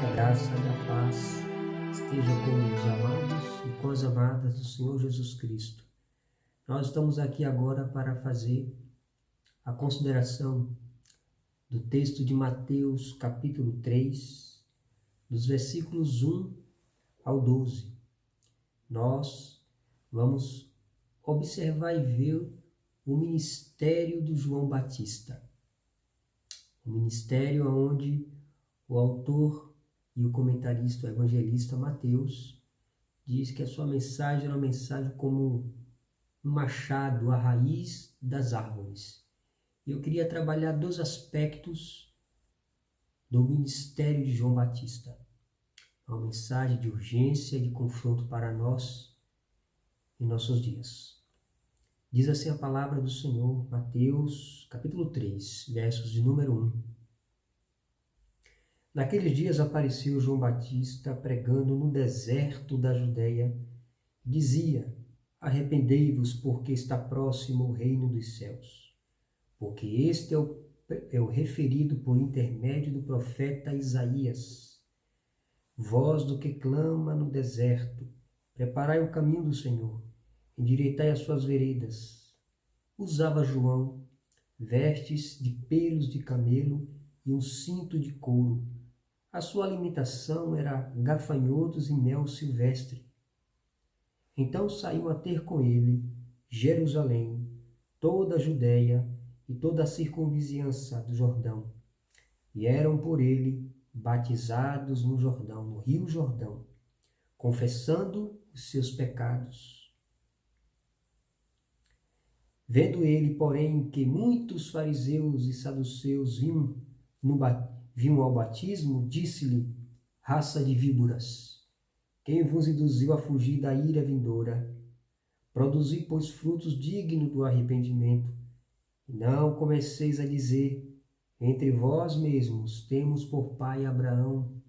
Que a graça e a paz esteja com os amados e com as amadas do Senhor Jesus Cristo. Nós estamos aqui agora para fazer a consideração do texto de Mateus, capítulo 3, dos versículos 1 ao 12. Nós vamos observar e ver o ministério do João Batista. O ministério onde o autor e o comentarista, o evangelista Mateus, diz que a sua mensagem era uma mensagem como um machado à raiz das árvores. Eu queria trabalhar dois aspectos do ministério de João Batista. Uma mensagem de urgência e de confronto para nós em nossos dias. Diz assim a palavra do Senhor, Mateus, capítulo 3, versos de número 1. Naqueles dias apareceu João Batista pregando no deserto da Judeia. Dizia: arrependei-vos, porque está próximo o reino dos céus. Porque este é o referido por intermédio do profeta Isaías. Voz do que clama no deserto, preparai o caminho do Senhor, endireitai as suas veredas. Usava João vestes de pelos de camelo e um cinto de couro. A sua alimentação era gafanhotos e mel silvestre. Então saiu a ter com ele Jerusalém, toda a Judéia e toda a circunvizinhança do Jordão, e eram por ele batizados no Jordão, no rio Jordão, confessando os seus pecados. Vendo ele, porém, que muitos fariseus e saduceus vinham ao batismo, disse-lhe: raça de víboras, quem vos induziu a fugir da ira vindoura? Produzi, pois, frutos dignos do arrependimento, e não comeceis a dizer: entre vós mesmos temos por pai Abraão.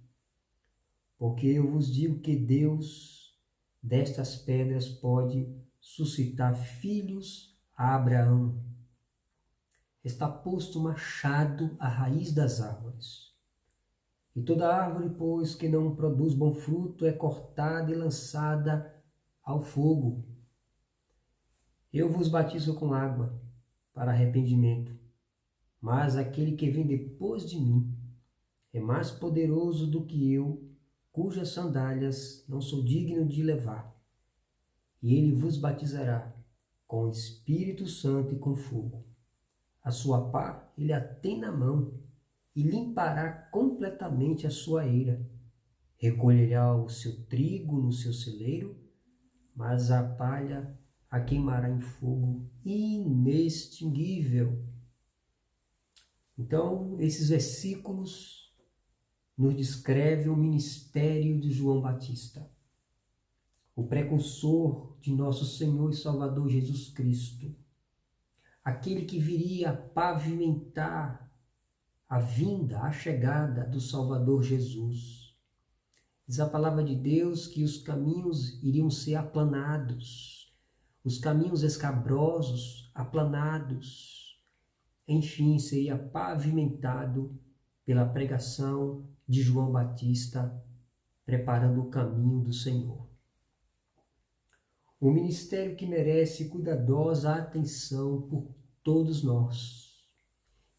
Porque eu vos digo que Deus destas pedras pode suscitar filhos a Abraão. Está posto machado à raiz das árvores. E toda árvore, pois, que não produz bom fruto, é cortada e lançada ao fogo. Eu vos batizo com água para arrependimento, mas aquele que vem depois de mim é mais poderoso do que eu, cujas sandálias não sou digno de levar. E ele vos batizará com o Espírito Santo e com fogo. A sua pá ele a tem na mão e limpará completamente a sua eira. Recolherá o seu trigo no seu celeiro, mas a palha a queimará em fogo inextinguível. Então, esses versículos nos descrevem o ministério de João Batista, o precursor de nosso Senhor e Salvador Jesus Cristo, aquele que viria pavimentar a vinda, a chegada do Salvador Jesus. Diz a palavra de Deus que os caminhos iriam ser aplanados, os caminhos escabrosos, aplanados. Enfim, seria pavimentado pela pregação de João Batista, preparando o caminho do Senhor. Um ministério que merece cuidadosa atenção por todos nós.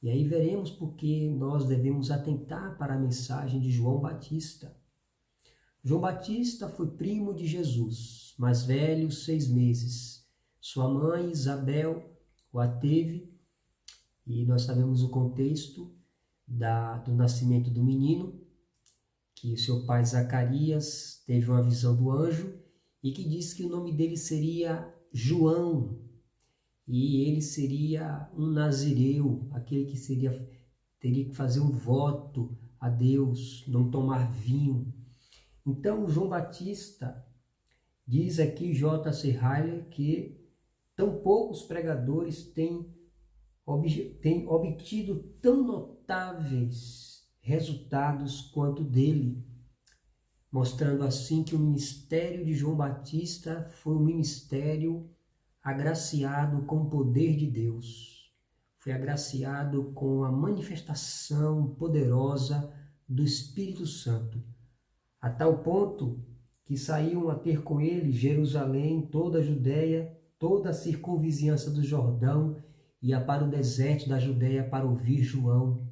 E aí veremos por que nós devemos atentar para a mensagem de João Batista. João Batista foi primo de Jesus, mais velho, 6 meses. Sua mãe, Isabel, o teve, e nós sabemos o contexto do nascimento do menino, que o seu pai Zacarias teve uma visão do anjo, e que disse que o nome dele seria João, e ele seria um nazireu, aquele que teria que fazer um voto a Deus, não tomar vinho. Então, João Batista, diz aqui J.C. Ryle, que tão poucos pregadores têm obtido tão notáveis resultados quanto dele, mostrando assim que o ministério de João Batista foi um ministério agraciado com o poder de Deus. Foi agraciado com a manifestação poderosa do Espírito Santo, a tal ponto que saíam a ter com ele Jerusalém, toda a Judéia, toda a circunvizinhança do Jordão, ia para o deserto da Judéia para ouvir João.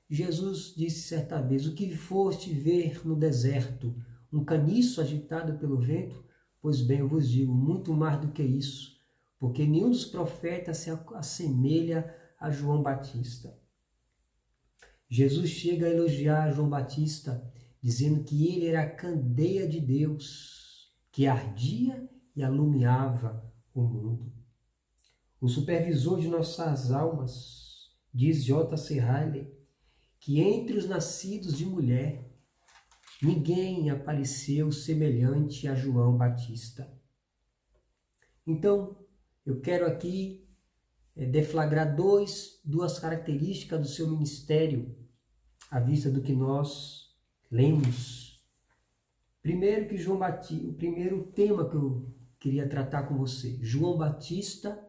Jesus disse certa vez: o que foste ver no deserto? Um caniço agitado pelo vento? Pois bem, eu vos digo, muito mais do que isso, porque nenhum dos profetas se assemelha a João Batista. Jesus chega a elogiar João Batista, dizendo que ele era a candeia de Deus, que ardia e alumiava o mundo. O supervisor de nossas almas, diz J.C. Riley, que entre os nascidos de mulher, ninguém apareceu semelhante a João Batista. Então, eu quero aqui deflagrar duas características do seu ministério, à vista do que nós lemos. Primeiro que João Batista, o primeiro tema que eu queria tratar com você, João Batista,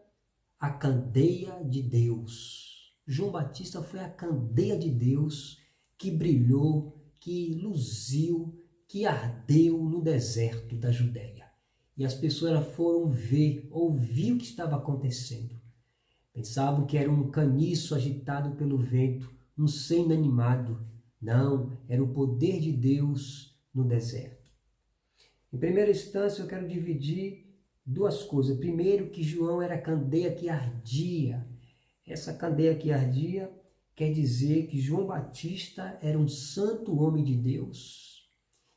a candeia de Deus. João Batista foi a candeia de Deus que brilhou, que luziu, que ardeu no deserto da Judéia. E as pessoas foram ouvir o que estava acontecendo. Pensavam que era um caniço agitado pelo vento, um ser inanimado. Não, era o poder de Deus no deserto. Em primeira instância, eu quero dividir duas coisas. Primeiro, que João era a candeia que ardia. Essa candeia que ardia quer dizer que João Batista era um santo homem de Deus,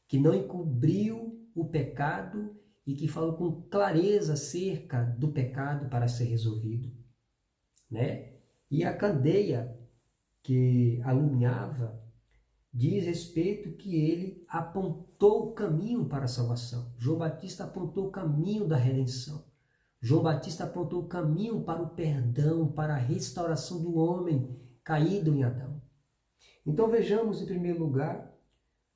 que não encobriu o pecado e que falou com clareza acerca do pecado para ser resolvido, né? E a candeia que alumiava diz respeito que ele apontou o caminho para a salvação. João Batista apontou o caminho da redenção. João Batista apontou o caminho para o perdão, para a restauração do homem caído em Adão. Então vejamos, em primeiro lugar,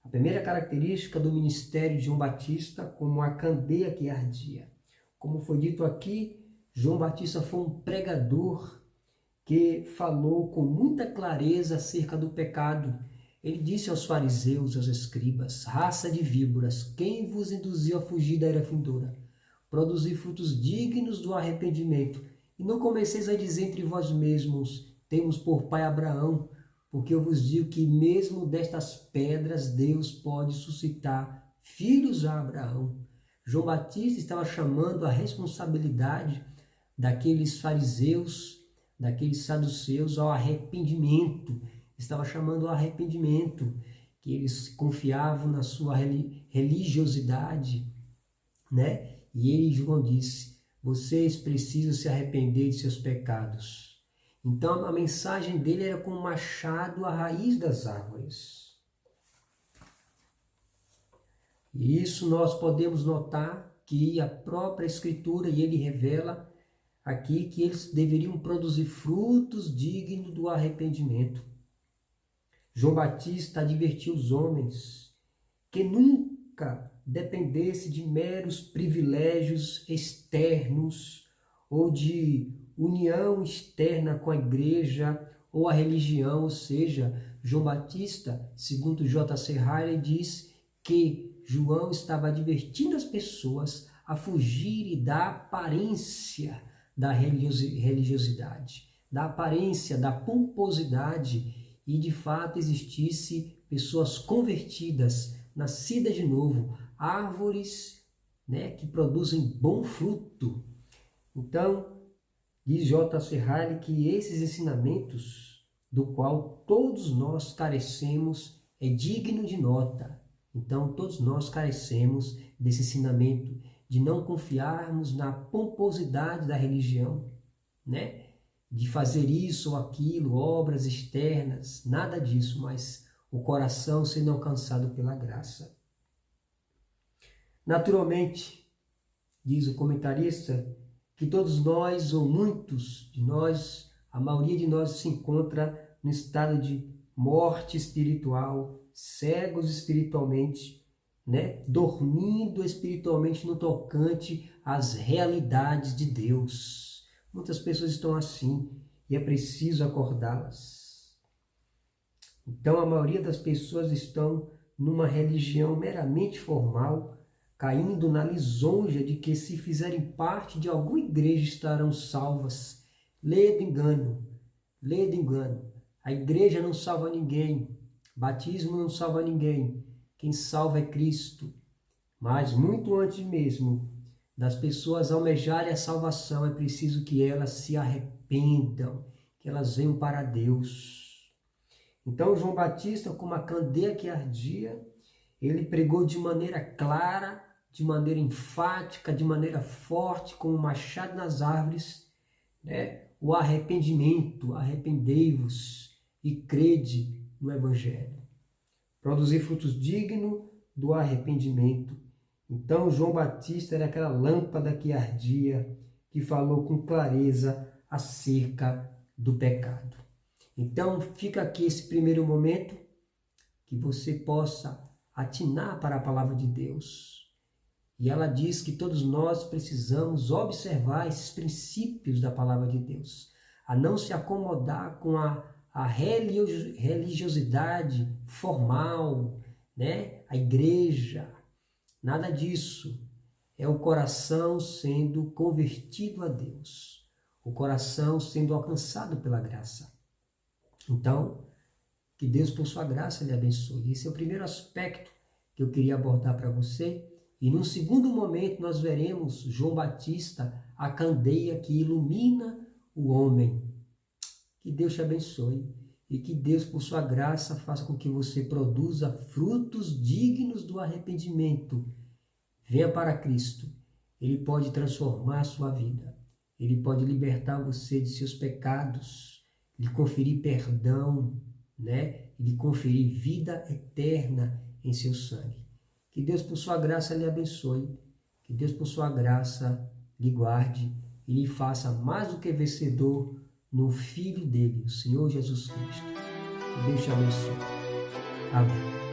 a primeira característica do ministério de João Batista como a candeia que ardia. Como foi dito aqui, João Batista foi um pregador que falou com muita clareza acerca do pecado. Ele disse aos fariseus, aos escribas: raça de víboras, quem vos induziu a fugir da era vindoura? Produzir frutos dignos do arrependimento. E não comeceis a dizer entre vós mesmos: temos por pai Abraão, porque eu vos digo que mesmo destas pedras Deus pode suscitar filhos a Abraão. João Batista estava chamando a responsabilidade daqueles fariseus, daqueles saduceus ao arrependimento. Estava chamando ao arrependimento, que eles confiavam na sua religiosidade, né? E ele, João, disse: vocês precisam se arrepender de seus pecados. Então a mensagem dele era com um machado à raiz das árvores. E isso nós podemos notar que a própria Escritura, e ele revela aqui que eles deveriam produzir frutos dignos do arrependimento. João Batista advertiu os homens que nunca dependesse de meros privilégios externos ou de união externa com a igreja ou a religião. Ou seja, João Batista, segundo J.C. Riley, diz que João estava advertindo as pessoas a fugirem da aparência da religiosidade, da aparência, da pomposidade, e de fato existisse pessoas convertidas, nascidas de novo, árvores, né, que produzem bom fruto. Então, diz J.C. Riley que esses ensinamentos, do qual todos nós carecemos, é digno de nota. Então, todos nós carecemos desse ensinamento, de não confiarmos na pomposidade da religião, né? De fazer isso ou aquilo, obras externas, nada disso, mas o coração sendo alcançado pela graça. Naturalmente, diz o comentarista, que todos nós, ou muitos de nós, a maioria de nós se encontra no estado de morte espiritual, cegos espiritualmente, né? Dormindo espiritualmente no tocante às realidades de Deus. Muitas pessoas estão assim e é preciso acordá-las. Então a maioria das pessoas estão numa religião meramente formal, caindo na lisonja de que se fizerem parte de alguma igreja estarão salvas. Lê do engano, lê do engano. A igreja não salva ninguém, batismo não salva ninguém. Quem salva é Cristo. Mas muito antes mesmo das pessoas almejarem a salvação, é preciso que elas se arrependam, que elas venham para Deus. Então João Batista, como a candeia que ardia, ele pregou de maneira clara, de maneira enfática, de maneira forte, como um machado nas árvores, né? O arrependimento, arrependei-vos e crede no Evangelho. Produzir frutos dignos do arrependimento. Então João Batista era aquela lâmpada que ardia, que falou com clareza acerca do pecado. Então fica aqui esse primeiro momento, que você possa atinar para a palavra de Deus. E ela diz que todos nós precisamos observar esses princípios da palavra de Deus, a não se acomodar com a religiosidade formal, né? A igreja, nada disso. É o coração sendo convertido a Deus, o coração sendo alcançado pela graça. Então, que Deus, por sua graça, lhe abençoe. Esse é o primeiro aspecto que eu queria abordar para você. E num segundo momento nós veremos João Batista, a candeia que ilumina o homem. Que Deus te abençoe e que Deus, por sua graça, faça com que você produza frutos dignos do arrependimento. Venha para Cristo. Ele pode transformar a sua vida. Ele pode libertar você de seus pecados, lhe conferir perdão, né? E lhe conferir vida eterna em seu sangue. Que Deus, por sua graça, lhe abençoe. Que Deus, por sua graça, lhe guarde e lhe faça mais do que vencedor no Filho dele, o Senhor Jesus Cristo. Que Deus te abençoe. Amém.